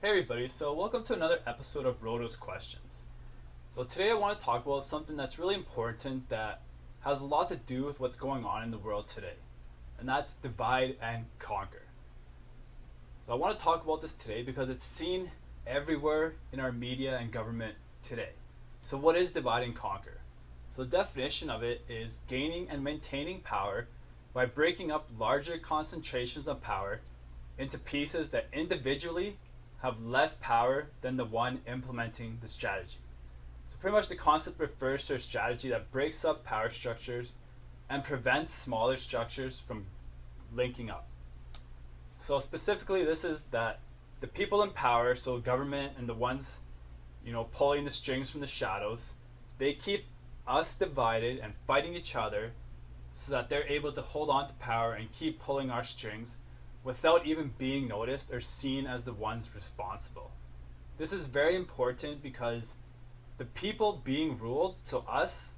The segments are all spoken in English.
Hey everybody, so welcome to another episode of Roto's Questions. So today I want to talk about something that's really important that has a lot to do with what's going on in the world today, and that's divide and conquer. So I want to talk about this today because it's seen everywhere in our media and government today. So what is divide and conquer? So the definition of it is gaining and maintaining power by breaking up larger concentrations of power into pieces that individually have less power than the one implementing the strategy. So pretty much the concept refers to a strategy that breaks up power structures and prevents smaller structures from linking up. So specifically this is that the people in power, so government and the ones pulling the strings from the shadows, they keep us divided and fighting each other so that they're able to hold on to power and keep pulling our strings without even being noticed or seen as the ones responsible. This is very important because the people being ruled, so us,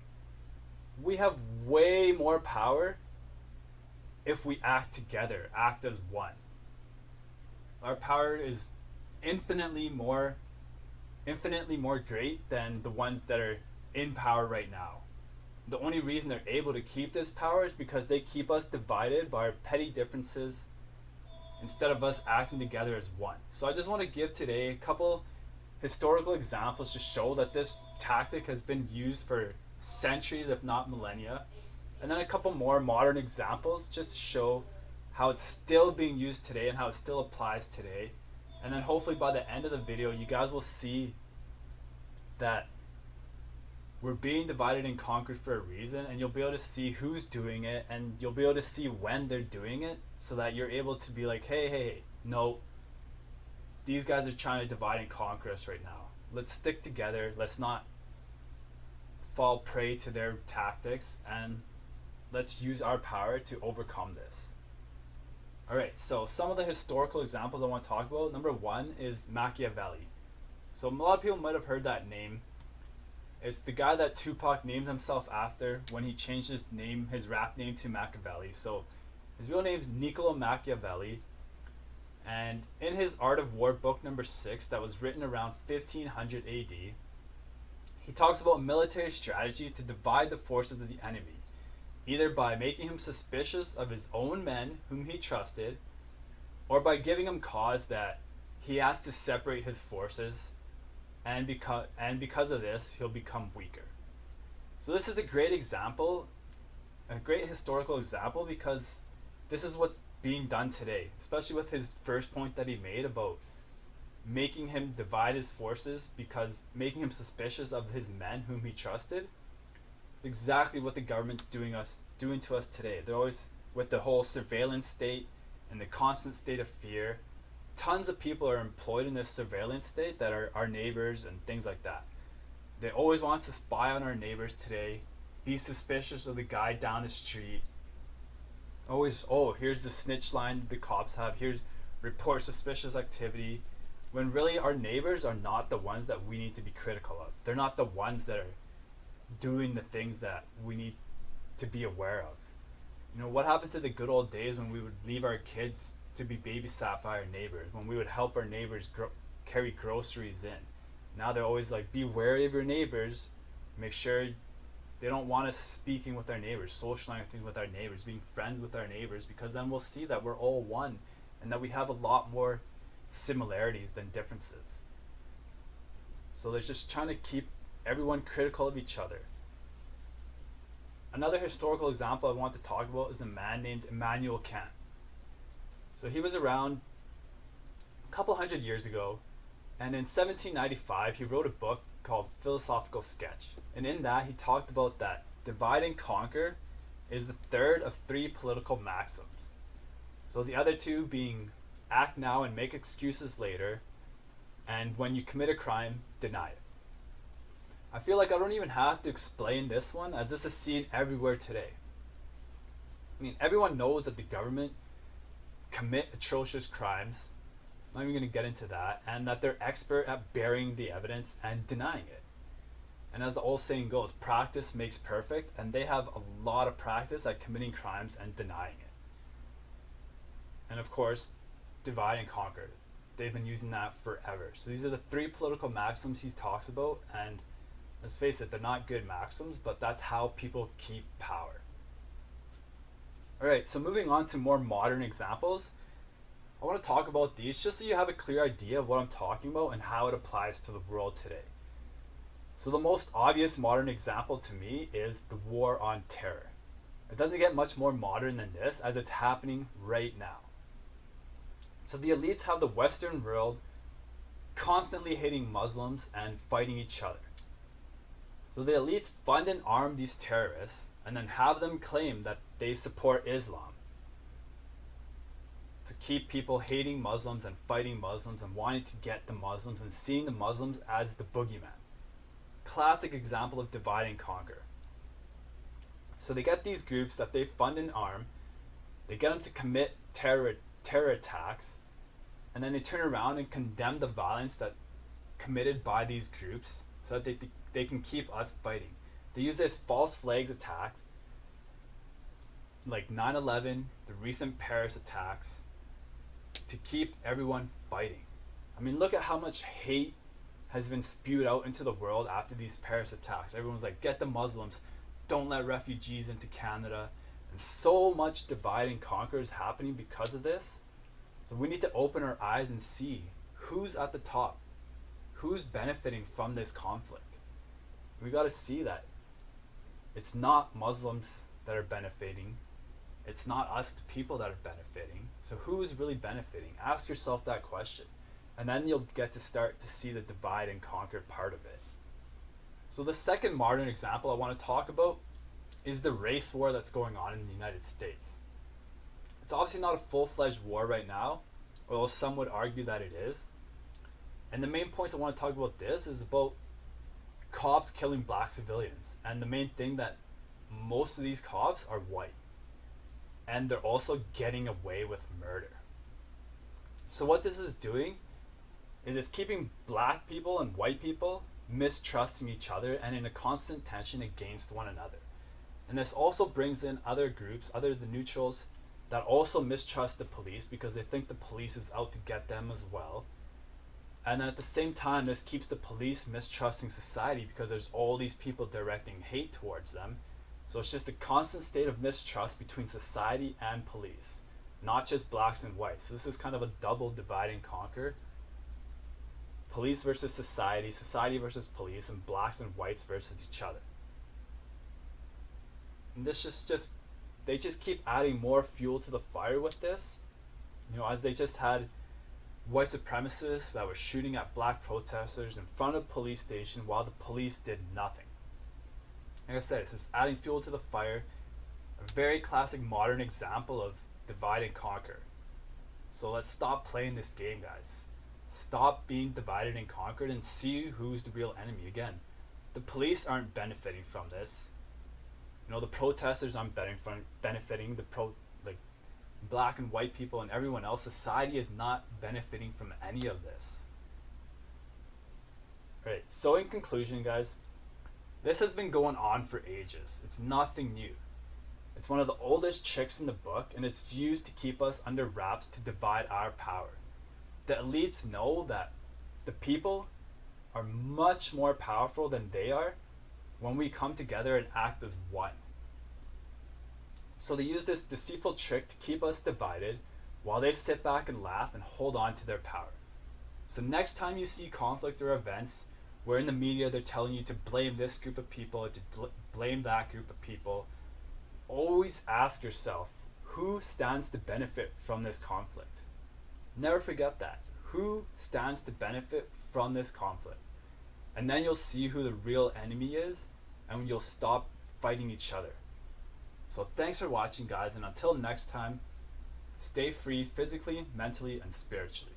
we have way more power if we act together, act as one. Our power is infinitely more great than the ones that are in power right now. The only reason they're able to keep this power is because they keep us divided by our petty differences instead of us acting together as one. So I just want to give today a couple historical examples to show that this tactic has been used for centuries, if not millennia, and then a couple more modern examples just to show how it's still being used today and how it still applies today. And then hopefully by the end of the video you guys will see that we're being divided and conquered for a reason, and you'll be able to see who's doing it, and you'll be able to see when they're doing it, so that you're able to be like, hey, no, these guys are trying to divide and conquer us right now. Let's stick together, let's not fall prey to their tactics, and let's use our power to overcome this. Alright, so some of the historical examples I want to talk about. Number one is Machiavelli. So a lot of people might have heard that name. It's the guy that Tupac named himself after when he changed his name, his rap name, to Machiavelli. So his real name is Niccolo Machiavelli, and in his Art of War book number 6 that was written around 1500 AD, he talks about military strategy to divide the forces of the enemy, either by making him suspicious of his own men whom he trusted, or by giving him cause that he has to separate his forces, and because of this he'll become weaker. So this is a great example, a great historical example, because this is what's being done today, especially with his first point that he made about making him divide his forces, because making him suspicious of his men whom he trusted. It's exactly what the government's doing to us today. They're always with the whole surveillance state and the constant state of fear. Tons of people are employed in this surveillance state that are our neighbors and things like that. They always want to spy on our neighbors today, be suspicious of the guy down the street. Always, oh, here's the snitch line the cops have, here's report suspicious activity, when really our neighbors are not the ones that we need to be critical of. They're not the ones that are doing the things that we need to be aware of. You know, what happened to the good old days when we would leave our kids to be babysat by our neighbors, when we would help our neighbors carry groceries in? Now they're always like, be wary of your neighbors, make sure they don't want us speaking with our neighbors, socializing with our neighbors, being friends with our neighbors, because then we'll see that we're all one and that we have a lot more similarities than differences. So they're just trying to keep everyone critical of each other. Another historical example I want to talk about is a man named Manuel Can. So he was around a couple hundred years ago, and in 1795 he wrote a book called Philosophical Sketch, and in that he talked about that divide and conquer is the third of 3 political maxims. So the other two being act now and make excuses later, and when you commit a crime, deny it. I feel like I don't even have to explain this one, as this is seen everywhere today. I mean, everyone knows that the government commit atrocious crimes, I'm not even going to get into that, and that they're expert at burying the evidence and denying it. And as the old saying goes, practice makes perfect, and they have a lot of practice at committing crimes and denying it. And of course, divide and conquer. they've been using that forever. So these are the three political maxims he talks about, and let's face it, they're not good maxims, but that's how people keep power. Alright, so moving on to more modern examples, I want to talk about these just so you have a clear idea of what I'm talking about and how it applies to the world today. So the most obvious modern example to me is the war on terror. It doesn't get much more modern than this, as it's happening right now. So the elites have the Western world constantly hating Muslims and fighting each other. So the elites fund and arm these terrorists and then have them claim that they support Islam, to keep people hating Muslims and fighting Muslims and wanting to get the Muslims and seeing the Muslims as the boogeyman. Classic example of divide and conquer. So they get these groups that they fund and arm, they get them to commit terror attacks, and then they turn around and condemn the violence that committed by these groups so that they can keep us fighting. They use this false flags attacks like 9/11, the recent Paris attacks, to keep everyone fighting. I mean, look at how much hate has been spewed out into the world after these Paris attacks. Everyone's like, get the Muslims, don't let refugees into Canada. And so much divide and conquer is happening because of this. So we need to open our eyes and see who's at the top, who's benefiting from this conflict. We got to see that it's not Muslims that are benefiting. It's not us, the people, that are benefiting. So who is really benefiting? Ask yourself that question. And then you'll get to start to see the divide and conquer part of it. So the second modern example I want to talk about is the race war that's going on in the United States. It's obviously not a full-fledged war right now, although some would argue that it is. And the main points I want to talk about this is about cops killing black civilians. And the main thing that most of these cops are white. And they're also getting away with murder. So what this is doing is it's keeping black people and white people mistrusting each other and in a constant tension against one another. And this also brings in other groups, other than neutrals, that also mistrust the police because they think the police is out to get them as well. And then at the same time, this keeps the police mistrusting society because there's all these people directing hate towards them. So it's just a constant state of mistrust between society and police, not just blacks and whites. So this is kind of a double divide and conquer. Police versus society, society versus police, and blacks and whites versus each other. And this they just keep adding more fuel to the fire with this. You know, as they just had white supremacists that were shooting at black protesters in front of a police station while the police did nothing. Like I said, it's just adding fuel to the fire. A very classic modern example of divide and conquer. So let's stop playing this game, guys. Stop being divided and conquered and see who's the real enemy. Again, the police aren't benefiting from this. You know, the protesters aren't benefiting. Black and white people and everyone else. Society is not benefiting from any of this. Right. So in conclusion, guys, this has been going on for ages. It's nothing new. It's one of the oldest tricks in the book, and it's used to keep us under wraps to divide our power. The elites know that the people are much more powerful than they are when we come together and act as one. So they use this deceitful trick to keep us divided while they sit back and laugh and hold on to their power. So next time you see conflict or events where in the media they're telling you to blame this group of people or to blame that group of people, always ask yourself, who stands to benefit from this conflict? Never forget that. Who stands to benefit from this conflict? And then you'll see who the real enemy is, and you'll stop fighting each other. So thanks for watching, guys, and until next time, stay free physically, mentally, and spiritually.